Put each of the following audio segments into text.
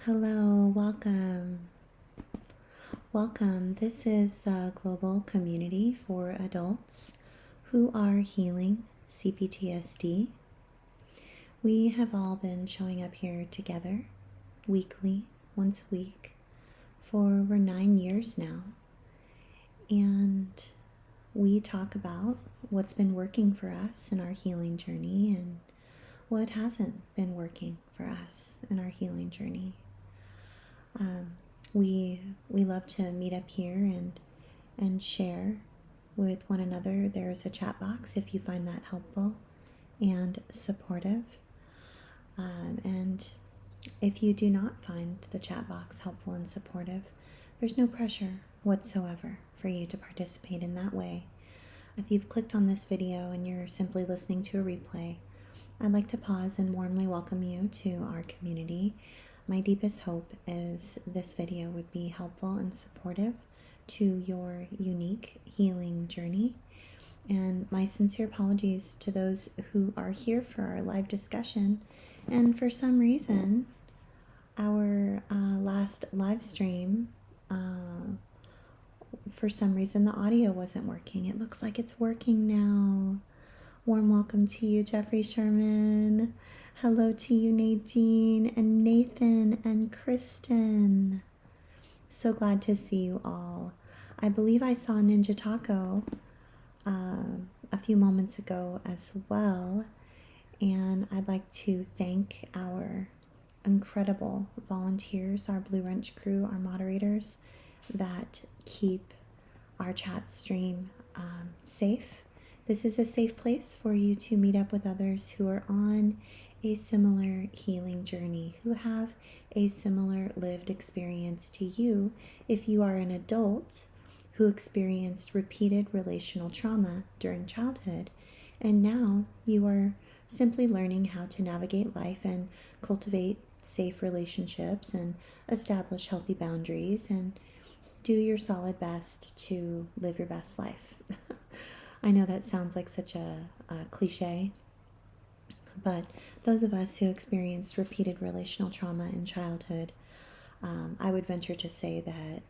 Hello, welcome. Welcome. This is the global community for adults who are healing CPTSD. We have all been showing up here together weekly, once a week, for over 9 years now. And we talk about what's been working for us in our healing journey and what hasn't been working for us in our healing journey. We love to meet up here and share with one another. There's a chat box if you find that helpful and supportive. And if you do not find the chat box helpful and supportive, there's no pressure whatsoever for you to participate in that way. If you've clicked on this video and you're simply listening to a replay, I'd like to pause and warmly welcome you to our community. My deepest hope is this video would be helpful and supportive to your unique healing journey. And my sincere apologies to those who are here for our live discussion. And for some reason, our last live stream, for some reason, the audio wasn't working. It looks like it's working now. Warm welcome to you, Jeffrey Sherman. Hello to you, Nadine and Nathan and Kristen. So glad to see you all. I believe I saw Ninja Taco a few moments ago as well. And I'd like to thank our incredible volunteers, our Blue Wrench crew, our moderators that keep our chat stream safe. This is a safe place for you to meet up with others who are on a similar healing journey, who have a similar lived experience to you. If you are an adult who experienced repeated relational trauma during childhood, and now you are simply learning how to navigate life and cultivate safe relationships and establish healthy boundaries and do your solid best to live your best life. I know that sounds like such a cliche, but those of us who experienced repeated relational trauma in childhood, I would venture to say that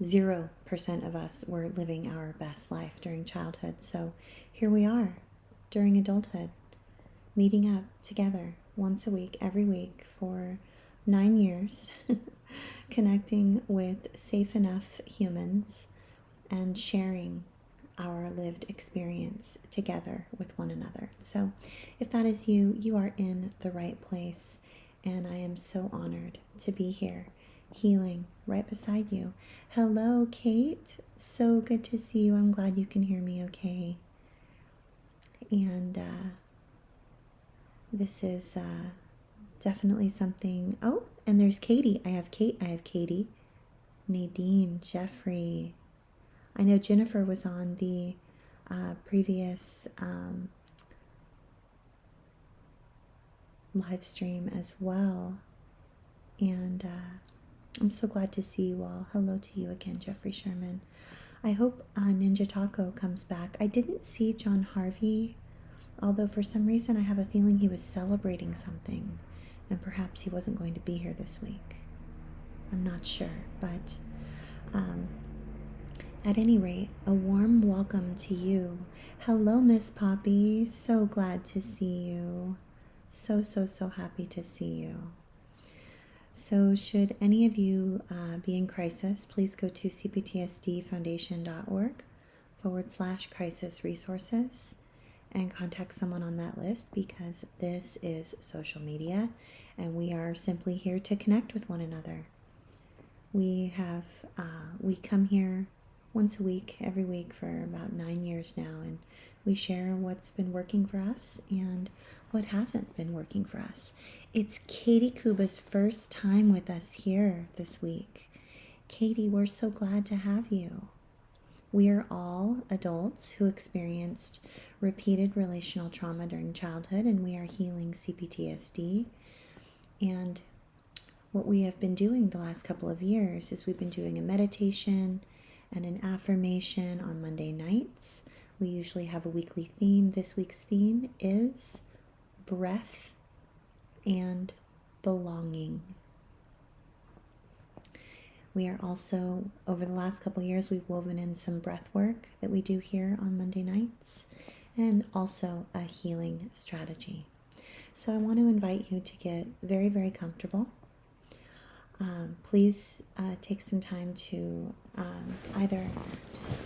0% of us were living our best life during childhood. So here we are during adulthood, meeting up together once a week, every week for 9 years, connecting with safe enough humans and sharing our lived experience together with one another. So if that is you, you are in the right place, and I am so honored to be here healing right beside you. Hello, Kate. So good to see you. I'm glad you can hear me okay. And this is definitely something. Oh, and there's Katie. I have Katie, Nadine, Jeffrey. I know Jennifer was on the previous live stream as well. And I'm so glad to see you all. Hello to you again, Jeffrey Sherman. I hope Ninja Taco comes back. I didn't see John Harvey, although for some reason I have a feeling he was celebrating something, and perhaps he wasn't going to be here this week. I'm not sure, but at any rate, a warm welcome to you. Hello, Miss Poppy. So glad to see you. So happy to see you. So should any of you be in crisis, please go to cptsdfoundation.org/crisis resources and contact someone on that list, because this is social media and we are simply here to connect with one another. We come here once a week, every week for about 9 years now, and we share what's been working for us and what hasn't been working for us. It's Katie Kuba's first time with us here this week. Katie, we're so glad to have you. We are all adults who experienced repeated relational trauma during childhood, and we are healing CPTSD. And what we have been doing the last couple of years is we've been doing a meditation and an affirmation on Monday nights. We usually have a weekly theme. This week's theme is breath and belonging. We are also, over the last couple years, we've woven in some breath work that we do here on Monday nights, and also a healing strategy. So I want to invite you to get very, very comfortable. Please take some time to either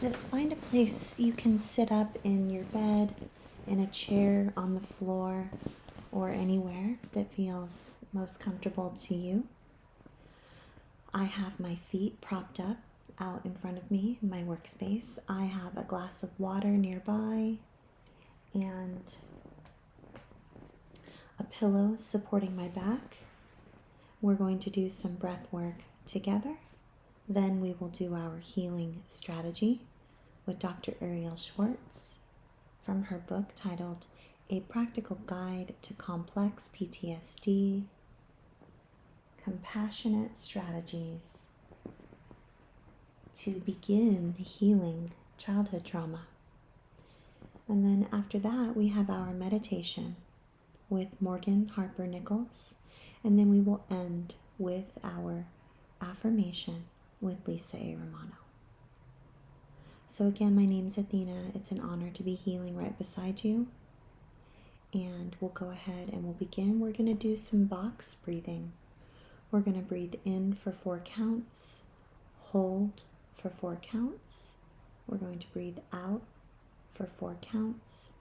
just find a place you can sit up in your bed, in a chair, on the floor, or anywhere that feels most comfortable to you. I have my feet propped up out in front of me in my workspace. I have a glass of water nearby and a pillow supporting my back. We're going to do some breath work together. Then we will do our healing strategy with Dr. Uriel Schwartz from her book titled A Practical Guide to Complex PTSD, Compassionate Strategies to Begin Healing Childhood Trauma. And then after that, we have our meditation with Morgan Harper Nichols. And then we will end with our affirmation with Lisa A. Romano. So again, my name's Athena. It's an honor to be healing right beside you. And we'll go ahead and we'll begin. We're going to do some box breathing. We're going to breathe in for 4 counts, hold for 4 counts. We're going to breathe out for 4 counts.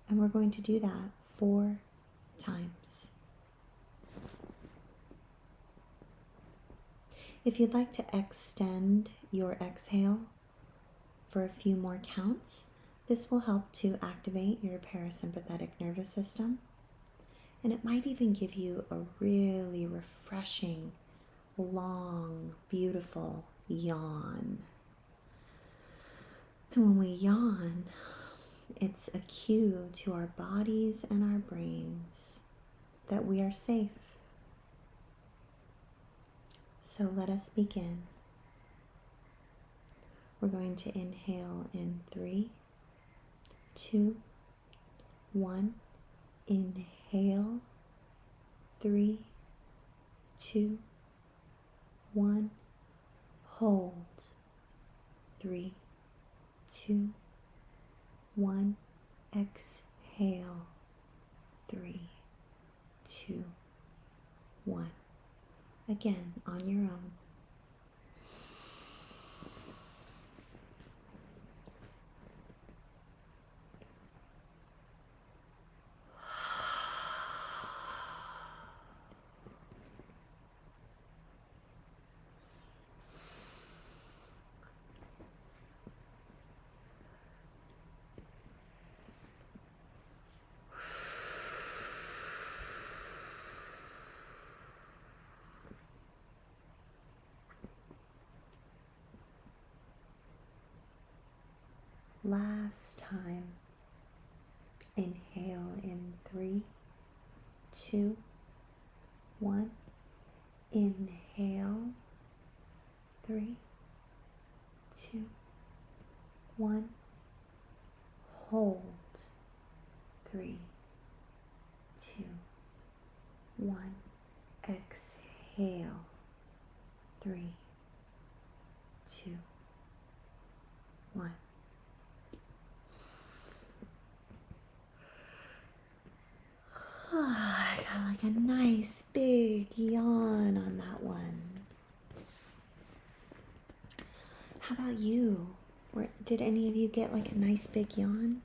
And we're going to do that 4 times. If you'd like to extend your exhale for a few more counts, this will help to activate your parasympathetic nervous system. And it might even give you a really refreshing, long, beautiful yawn. And when we yawn, it's a cue to our bodies and our brains that we are safe. So let us begin. We're going to inhale in 3, 2, 1. Inhale, 3, 2, 1. Hold, 3, 2, 1. Exhale, 3, 2, 1. Again, on your own. Last time. Inhale in 3, 2, 1. Inhale, 3, 2, 1. Hold, 3, 2, 1. Exhale, 3, 2, 1. I got like a nice big yawn on that one. How about you? Did any of you get like a nice big yawn?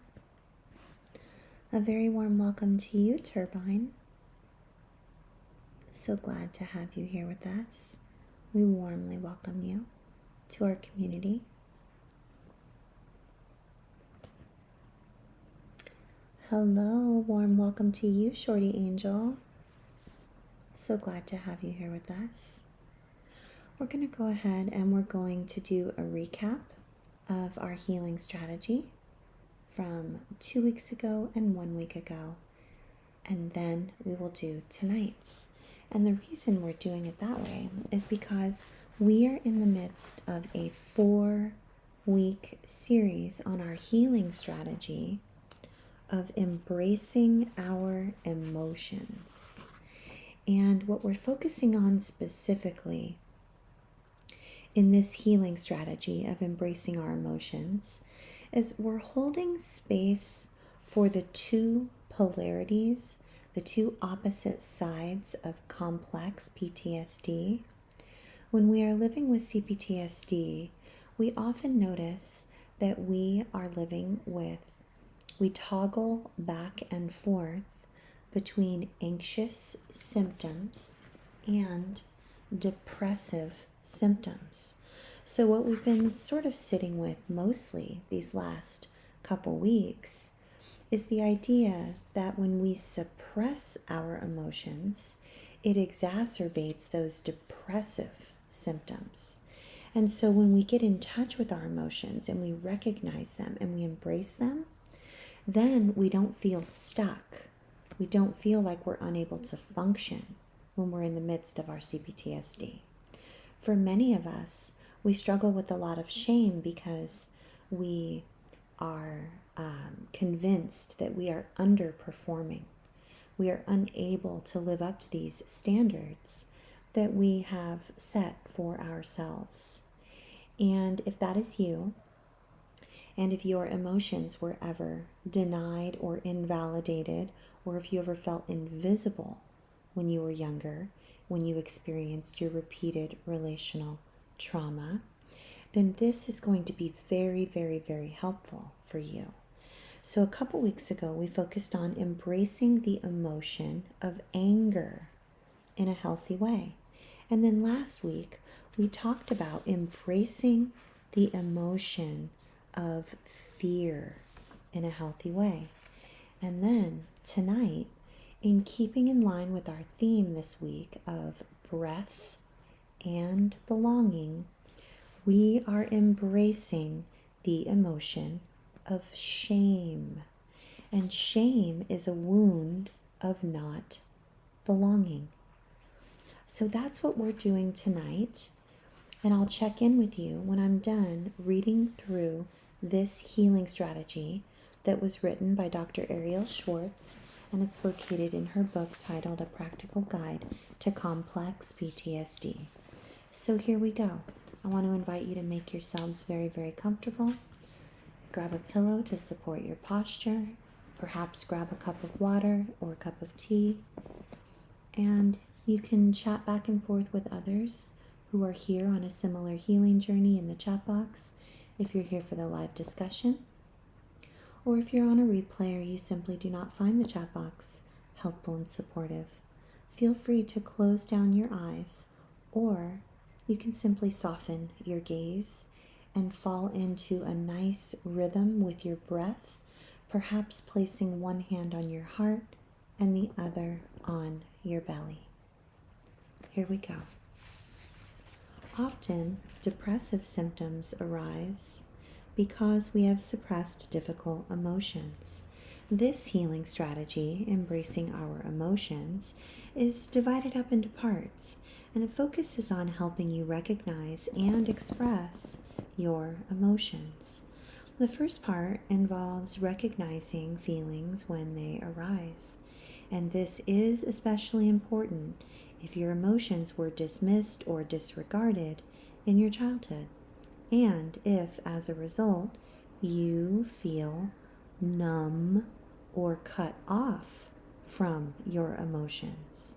A very warm welcome to you, Turbine. So glad to have you here with us. We warmly welcome you to our community. Hello, warm welcome to you, Shorty Angel. So glad to have you here with us. We're going to go ahead and we're going to do a recap of our healing strategy from 2 weeks ago and 1 week ago. And then we will do tonight's. And the reason we're doing it that way is because we are in the midst of a 4-week series on our healing strategy of embracing our emotions. And what we're focusing on specifically in this healing strategy of embracing our emotions is we're holding space for the two polarities, the two opposite sides of complex PTSD. When we are living with CPTSD, we often notice that we toggle back and forth between anxious symptoms and depressive symptoms. So, what we've been sort of sitting with mostly these last couple weeks is the idea that when we suppress our emotions, it exacerbates those depressive symptoms. And so, when we get in touch with our emotions and we recognize them and we embrace them, then we don't feel stuck. We don't feel like we're unable to function when we're in the midst of our CPTSD. For many of us, we struggle with a lot of shame because we are convinced that we are underperforming. We are unable to live up to these standards that we have set for ourselves. And if that is you, and if your emotions were ever denied or invalidated, or if you ever felt invisible when you were younger, when you experienced your repeated relational trauma, then this is going to be very, very, very helpful for you. So a couple weeks ago, we focused on embracing the emotion of anger in a healthy way. And then last week, we talked about embracing the emotion of fear in a healthy way. And then tonight, in keeping in line with our theme this week of breath and belonging, we are embracing the emotion of shame. And shame is a wound of not belonging. So that's what we're doing tonight. And I'll check in with you when I'm done reading through this healing strategy that was written by Dr. Ariel Schwartz, and it's located in her book titled A Practical Guide to Complex PTSD. So here we go. I want to invite you to make yourselves very, very comfortable. Grab a pillow to support your posture. Perhaps grab a cup of water or a cup of tea. And you can chat back and forth with others who are here on a similar healing journey in the chat box if you're here for the live discussion. Or if you're on a replay or you simply do not find the chat box helpful and supportive, feel free to close down your eyes, or you can simply soften your gaze and fall into a nice rhythm with your breath, perhaps placing one hand on your heart and the other on your belly. Here we go. Often, depressive symptoms arise because we have suppressed difficult emotions. This healing strategy, embracing our emotions, is divided up into parts, and it focuses on helping you recognize and express your emotions. The first part involves recognizing feelings when they arise, and this is especially important if your emotions were dismissed or disregarded in your childhood, and if, as a result, you feel numb or cut off from your emotions.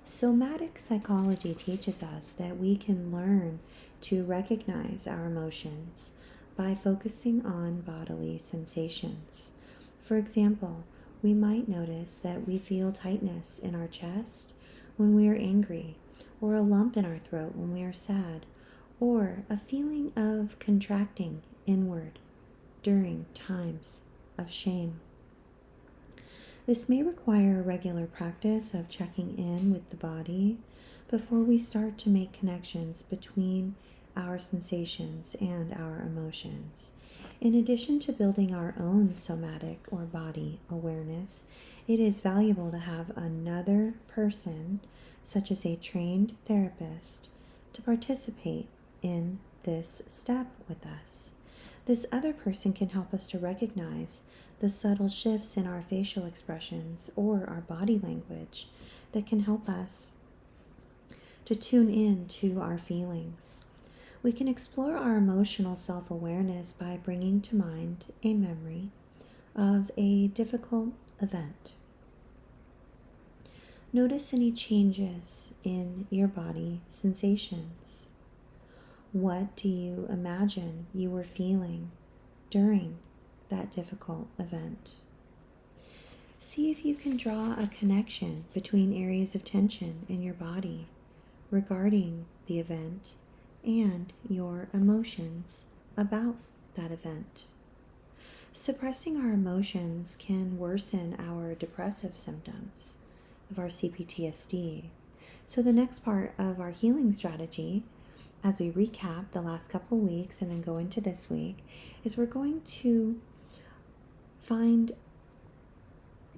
Somatic psychology teaches us that we can learn to recognize our emotions by focusing on bodily sensations. For example, we might notice that we feel tightness in our chest when we are angry, or a lump in our throat when we are sad, or a feeling of contracting inward during times of shame. This may require a regular practice of checking in with the body before we start to make connections between our sensations and our emotions. In addition to building our own somatic or body awareness, it is valuable to have another person, such as a trained therapist, to participate in this step with us. This other person can help us to recognize the subtle shifts in our facial expressions or our body language that can help us to tune in to our feelings. We can explore our emotional self-awareness by bringing to mind a memory of a difficult event. Notice any changes in your body sensations. What do you imagine you were feeling during that difficult event? See if you can draw a connection between areas of tension in your body regarding the event and your emotions about that event. Suppressing our emotions can worsen our depressive symptoms of our CPTSD. So the next part of our healing strategy, as we recap the last couple of weeks and then go into this week, is we're going to find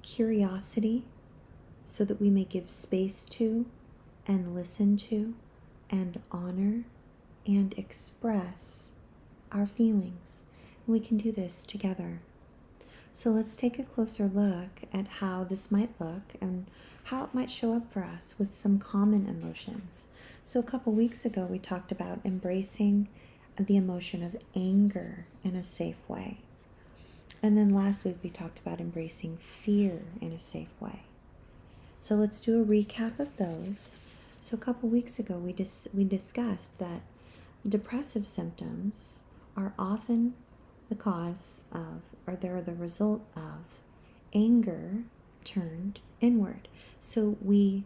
curiosity so that we may give space to and listen to and honor and express our feelings. And we can do this together. So let's take a closer look at how this might look and how it might show up for us with some common emotions. So a couple weeks ago, we talked about embracing the emotion of anger in a safe way. And then last week, we talked about embracing fear in a safe way. So let's do a recap of those. So a couple weeks ago, we discussed that depressive symptoms are often the cause of, or they're the result of, anger turned inward. So we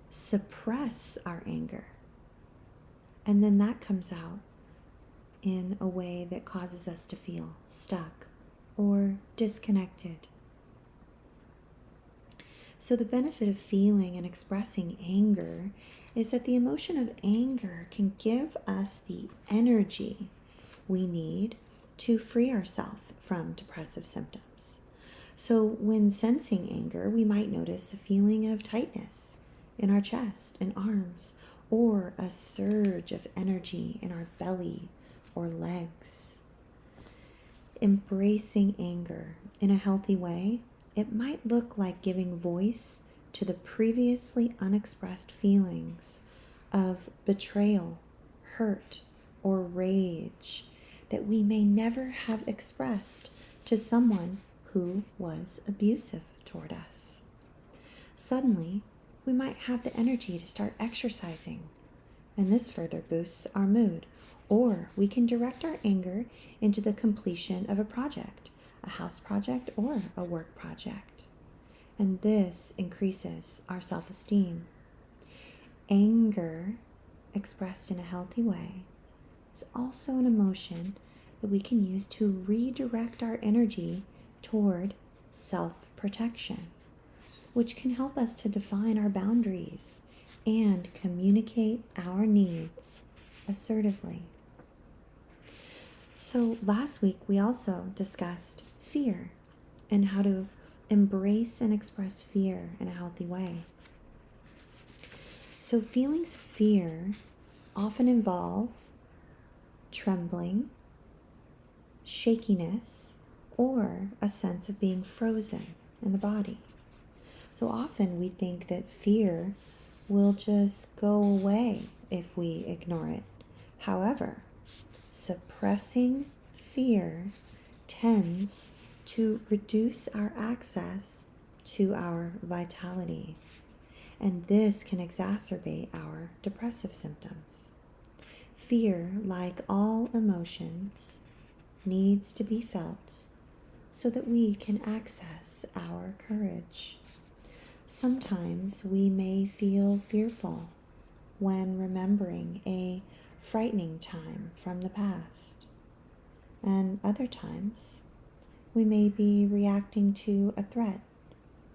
suppress our anger, and then that comes out in a way that causes us to feel stuck or disconnected. So the benefit of feeling and expressing anger is that the emotion of anger can give us the energy we need to free ourselves from depressive symptoms. So when sensing anger, we might notice a feeling of tightness in our chest and arms, or a surge of energy in our belly or legs. Embracing anger in a healthy way, it might look like giving voice to the previously unexpressed feelings of betrayal, hurt, or rage that we may never have expressed to someone who was abusive toward us. Suddenly, we might have the energy to start exercising, and this further boosts our mood. Or we can direct our anger into the completion of a project, a house project or a work project. And this increases our self-esteem. Anger, expressed in a healthy way, is also an emotion that we can use to redirect our energy toward self-protection, which can help us to define our boundaries and communicate our needs assertively. So last week we also discussed fear and how to embrace and express fear in a healthy way. So feelings of fear often involve trembling, shakiness, or a sense of being frozen in the body. So often we think that fear will just go away if we ignore it. However, suppressing fear tends to reduce our access to our vitality, and this can exacerbate our depressive symptoms. Fear, like all emotions, needs to be felt so that we can access our courage. Sometimes we may feel fearful when remembering a frightening time from the past, and other times we may be reacting to a threat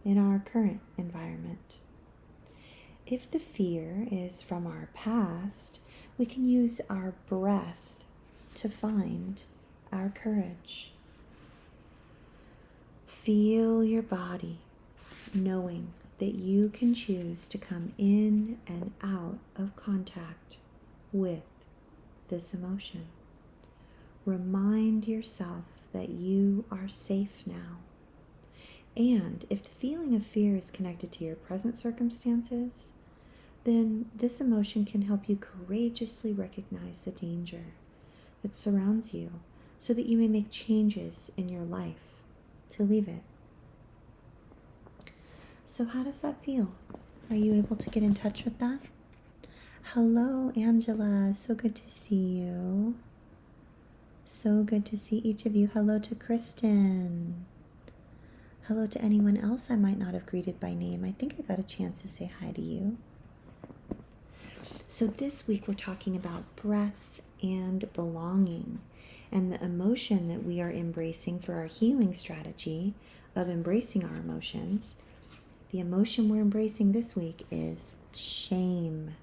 in our current environment. If the fear is from our past, we can use our breath to find our courage. Feel your body, knowing that you can choose to come in and out of contact with this emotion. Remind yourself that you are safe now And if the feeling of fear is connected to your present circumstances, then this emotion can help you courageously recognize the danger that surrounds you so that you may make changes in your life to leave it. So how does that feel? Are you able to get in touch with that? Hello, Angela. So good to see you. So good to see each of you. Hello to Kristen. Hello to anyone else I might not have greeted by name. I think I got a chance to say hi to you. So this week we're talking about breath and belonging and the emotion that we are embracing for our healing strategy of embracing our emotions. The emotion we're embracing this week is shame.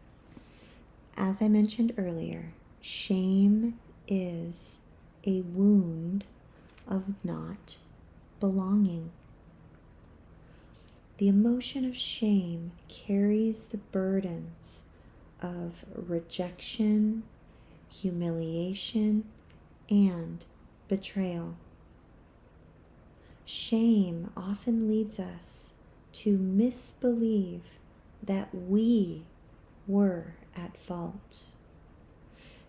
As I mentioned earlier, shame is a wound of not belonging. The emotion of shame carries the burdens of rejection, humiliation, and betrayal. Shame often leads us to misbelieve that we were at fault.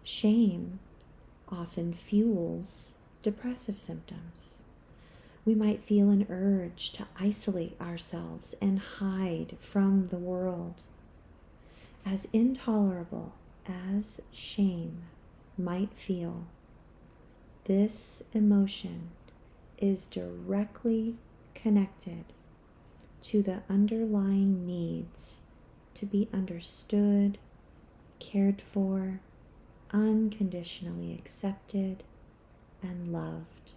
Shame often fuels depressive symptoms. We might feel an urge to isolate ourselves and hide from the world. As intolerable as shame might feel, this emotion is directly connected to the underlying needs to be understood, cared for, unconditionally accepted, and loved.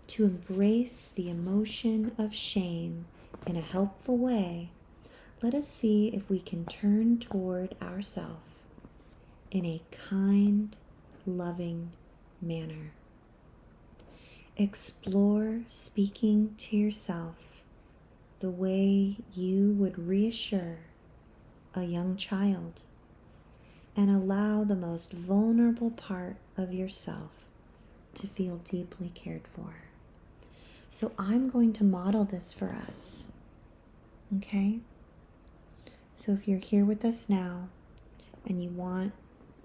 To embrace the emotion of shame in a helpful way, let us see if we can turn toward ourselves in a kind, loving manner. Explore speaking to yourself the way you would reassure a young child and allow the most vulnerable part of yourself to feel deeply cared for. So I'm going to model this for us, okay? So if you're here with us now and you want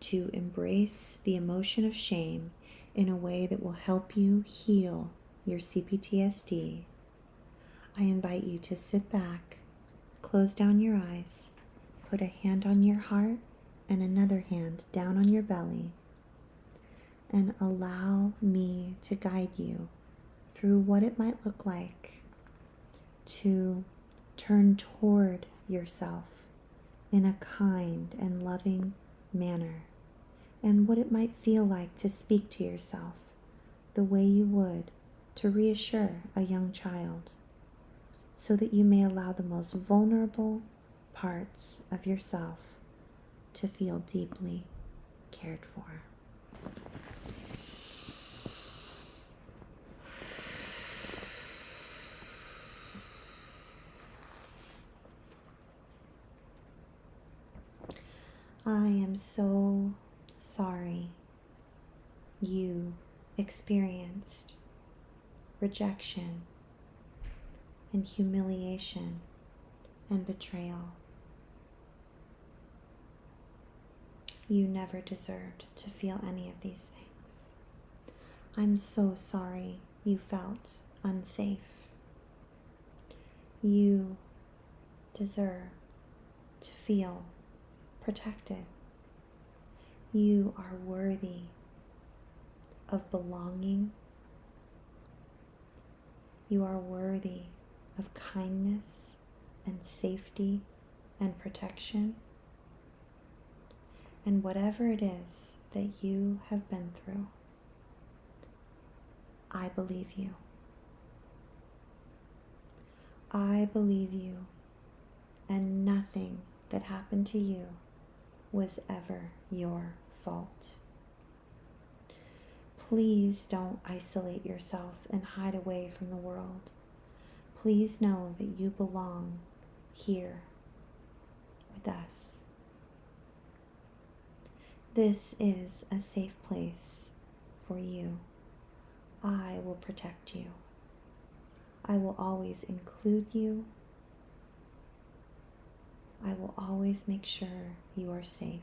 to embrace the emotion of shame in a way that will help you heal your CPTSD, I invite you to sit back, close down your eyes, put a hand on your heart and another hand down on your belly, and allow me to guide you through what it might look like to turn toward yourself in a kind and loving manner, and what it might feel like to speak to yourself the way you would to reassure a young child, so that you may allow the most vulnerable parts of yourself to feel deeply cared for. I am so sorry you experienced rejection and humiliation and betrayal. You never deserved to feel any of these things. I'm so sorry you felt unsafe. You deserve to feel protected. You are worthy of belonging. You are worthy of kindness and safety and protection. And whatever it is that you have been through, I believe you. I believe you, and nothing that happened to you was ever your fault. Please don't isolate yourself and hide away from the world. Please know that you belong here with us. This is a safe place for you. I will protect you. I will always include you. I will always make sure you are safe.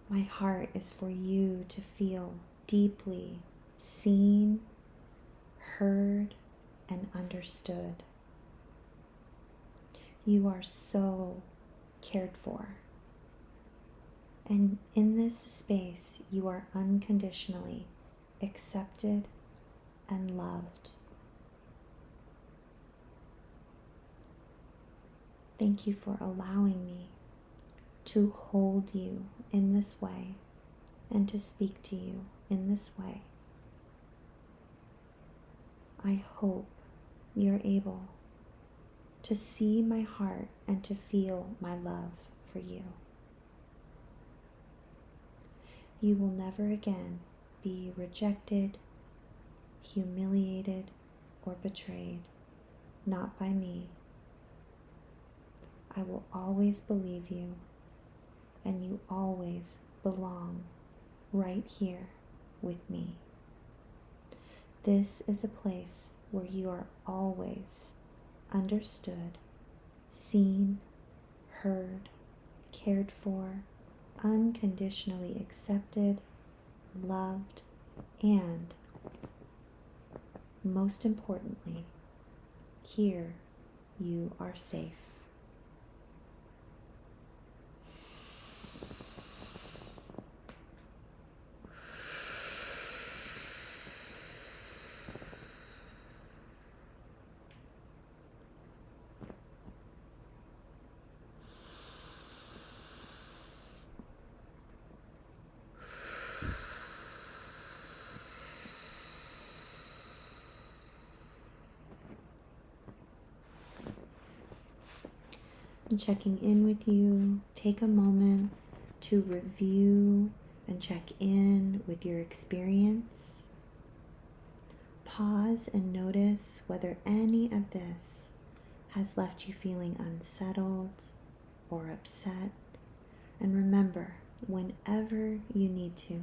My heart is for you to feel deeply seen, heard, and understood. You are so cared for. And in this space, you are unconditionally accepted and loved. Thank you for allowing me to hold you in this way and to speak to you in this way. I hope you're able to see my heart and to feel my love for you. You will never again be rejected, humiliated, or betrayed, not by me. I will always believe you, and you always belong right here with me. This is a place where you are always understood, seen, heard, cared for, unconditionally accepted, loved, and, most importantly, here you are safe. And checking in with you, take a moment to review and check in with your experience. Pause and notice whether any of this has left you feeling unsettled or upset. And remember, whenever you need to,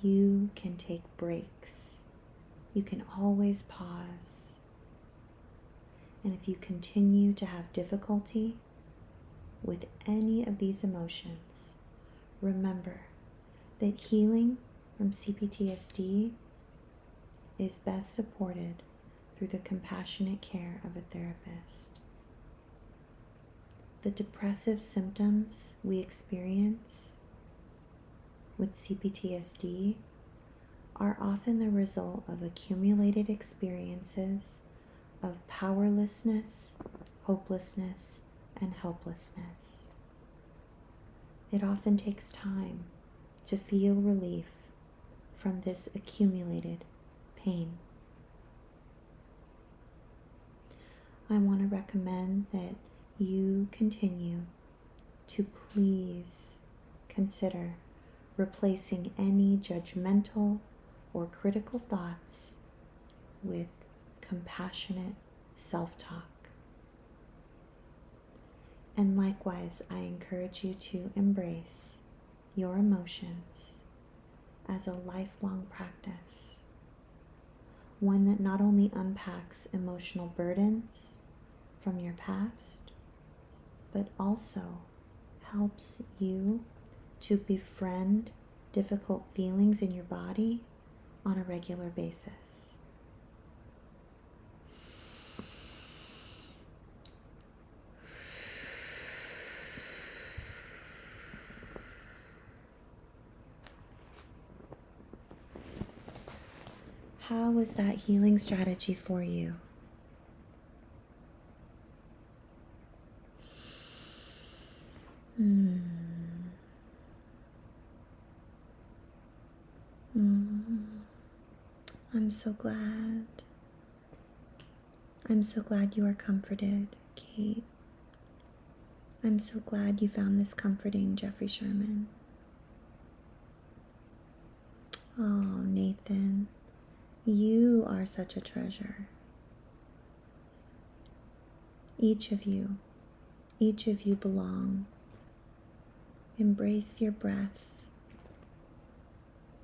you can take breaks. You can always pause. And if you continue to have difficulty with any of these emotions, remember that healing from CPTSD is best supported through the compassionate care of a therapist. The depressive symptoms we experience with CPTSD are often the result of accumulated experiences of powerlessness, hopelessness, and helplessness. It often takes time to feel relief from this accumulated pain. I want to recommend that you continue to please consider replacing any judgmental or critical thoughts with compassionate self-talk. And likewise, I encourage you to embrace your emotions as a lifelong practice, one that not only unpacks emotional burdens from your past, but also helps you to befriend difficult feelings in your body on a regular basis. How was that healing strategy for you? I'm so glad. I'm so glad you are comforted, Kate. I'm so glad you found this comforting, Jeffrey Sherman. Oh, Nathan, you are such a treasure. Each of you belong. Embrace your breath.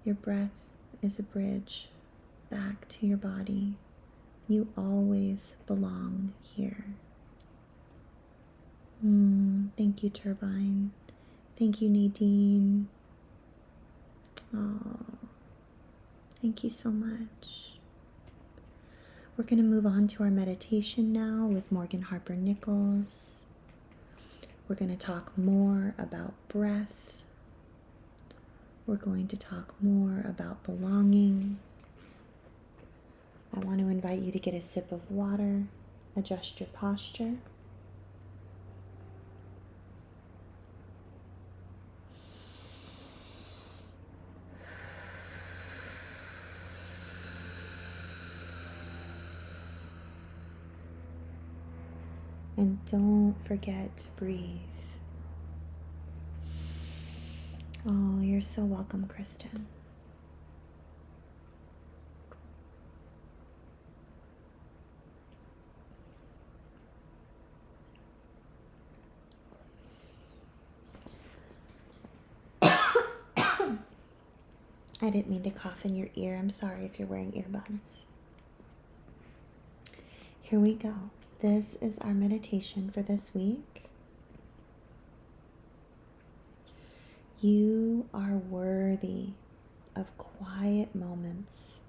Your breath is a bridge back to your body. You always belong here. Thank you, Turbine. Thank you, Nadine. Oh, thank you so much. We're going to move on to our meditation now with Morgan Harper Nichols. We're going to talk more about breath. We're going to talk more about belonging. I want to invite you to get a sip of water, adjust your posture. And don't forget to breathe. Oh, you're so welcome, Kristen. I didn't mean to cough in your ear. I'm sorry if you're wearing earbuds. Here we go. This is our meditation for this week. You are worthy of quiet moments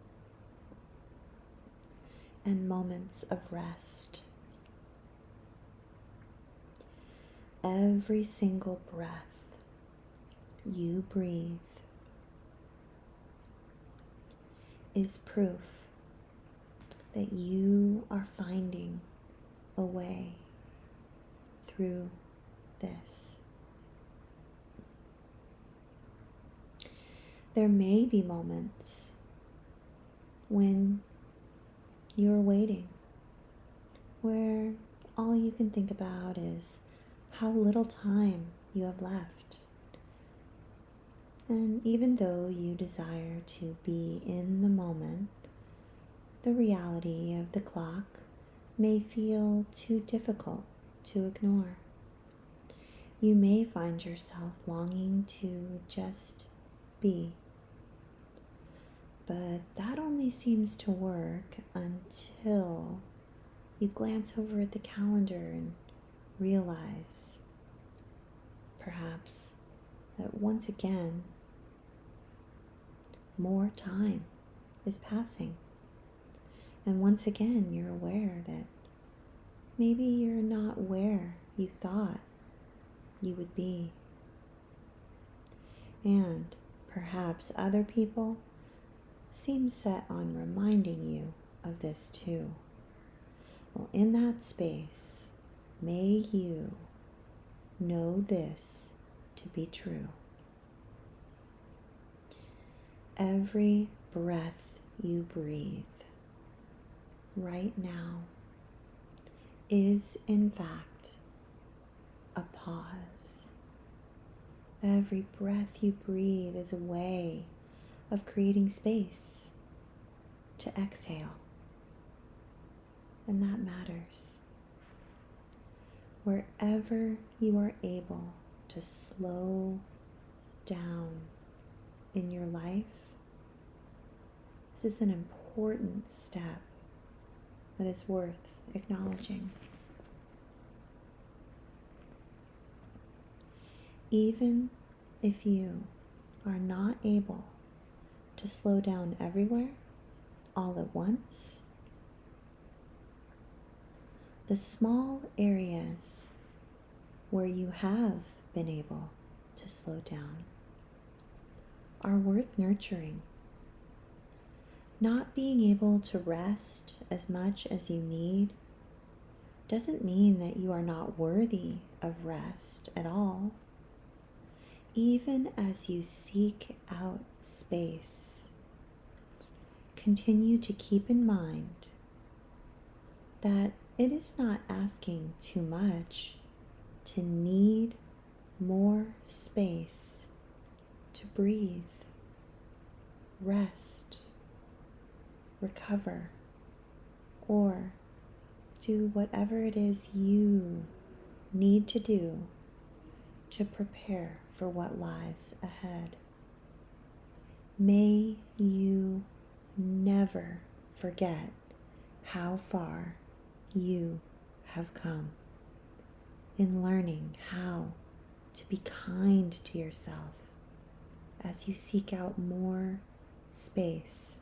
and moments of rest. Every single breath you breathe is proof that you are finding a way through this. There may be moments when you're waiting, where all you can think about is how little time you have left. And even though you desire to be in the moment, the reality of the clock may feel too difficult to ignore. You may find yourself longing to just be. But that only seems to work until you glance over at the calendar and realize, perhaps, that once again, more time is passing. And once again, you're aware that maybe you're not where you thought you would be. And perhaps other people seem set on reminding you of this too. Well, in that space, may you know this to be true. Every breath you breathe right now is in fact a pause. Every breath you breathe is a way of creating space to exhale. And that matters. Wherever you are able to slow down in your life, this is an important step that is worth acknowledging. Even if you are not able to slow down everywhere all at once, the small areas where you have been able to slow down are worth nurturing. Not being able to rest as much as you need doesn't mean that you are not worthy of rest at all. Even as you seek out space, continue to keep in mind that it is not asking too much to need more space to breathe, rest, recover, or do whatever it is you need to do to prepare for what lies ahead. May you never forget how far you have come in learning how to be kind to yourself as you seek out more space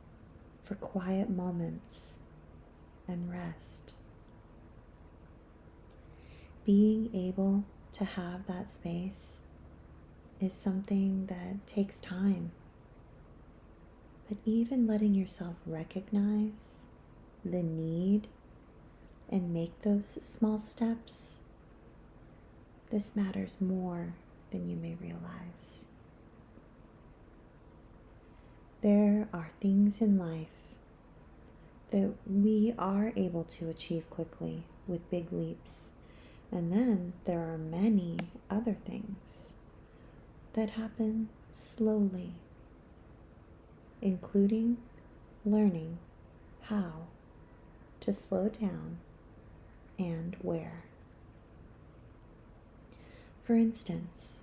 for quiet moments and rest. Being able to have that space is something that takes time. But even letting yourself recognize the need and make those small steps, this matters more than you may realize. There are things in life that we are able to achieve quickly with big leaps, and then there are many other things that happen slowly, including learning how to slow down and where. For instance,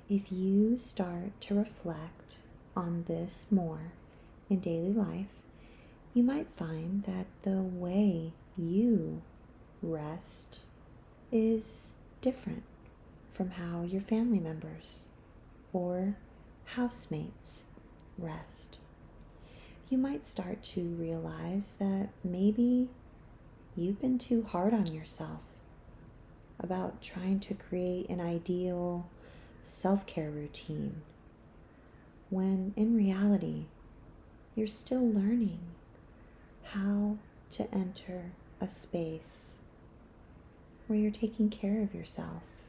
if you start to reflect on this more in daily life, you might find that the way you rest is different from how your family members or housemates rest. You might start to realize that maybe you've been too hard on yourself about trying to create an ideal self-care routine, when in reality, you're still learning how to enter a space where you're taking care of yourself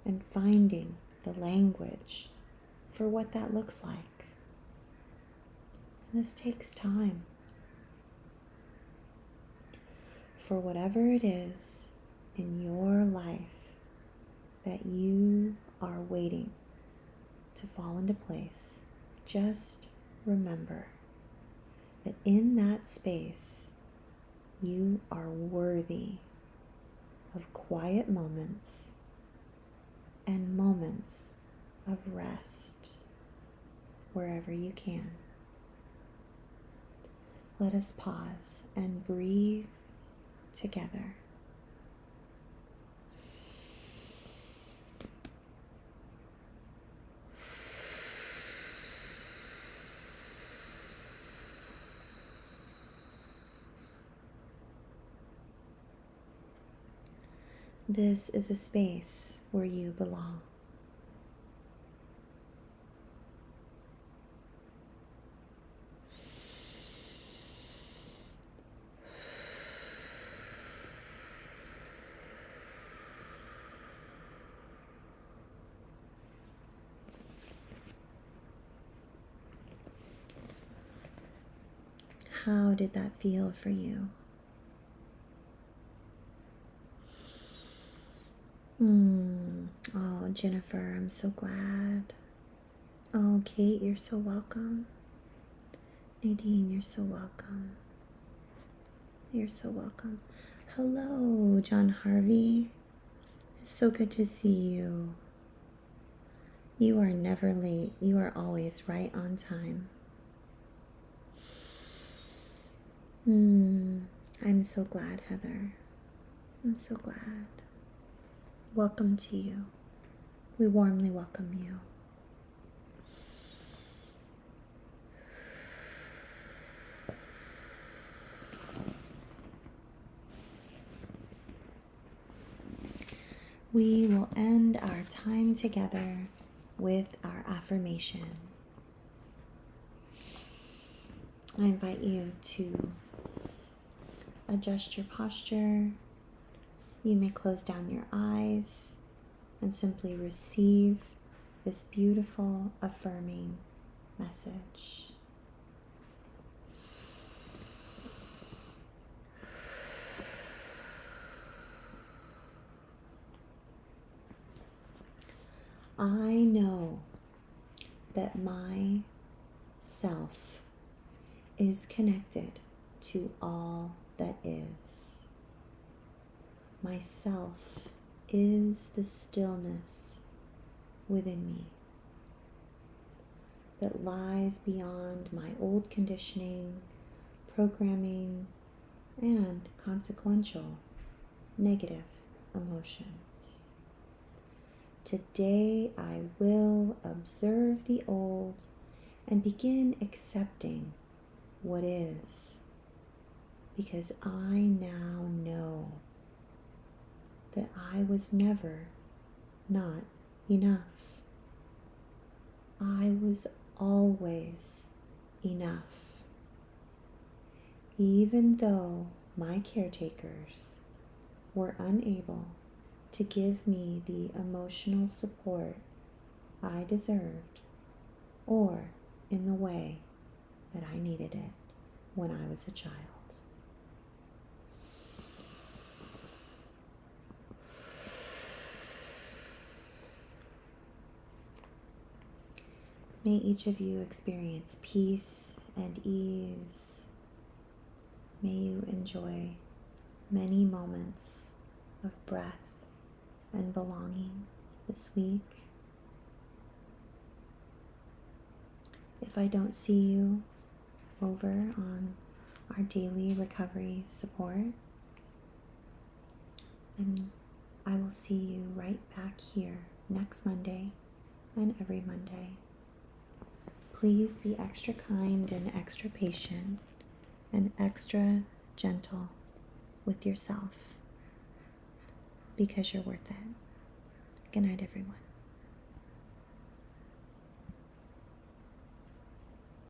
and finding the language for what that looks like. And this takes time. For whatever it is in your life that you are waiting to fall into place, just remember that in that space, you are worthy of quiet moments and moments of rest wherever you can. Let us pause and breathe together. This is a space where you belong. How did that feel for you? Oh, Jennifer, I'm so glad. Oh, Kate, you're so welcome. Nadine, you're so welcome. You're so welcome. Hello, John Harvey. It's so good to see you. You are never late. You are always right on time. I'm so glad, Heather. I'm so glad. Welcome to you. We warmly welcome you. We will end our time together with our affirmation. I invite you to adjust your posture. You may close down your eyes and simply receive this beautiful, affirming message. I know that my self is connected to all that is. Myself is the stillness within me that lies beyond my old conditioning, programming, and consequential negative emotions. Today I will observe the old and begin accepting what is, because I now know that I was never not enough. I was always enough. Even though my caretakers were unable to give me the emotional support I deserved or in the way that I needed it when I was a child. May each of you experience peace and ease. May you enjoy many moments of breath and belonging this week. If I don't see you over on our daily recovery support, then I will see you right back here next Monday and every Monday. Please be extra kind and extra patient and extra gentle with yourself, because you're worth it. Good night, everyone.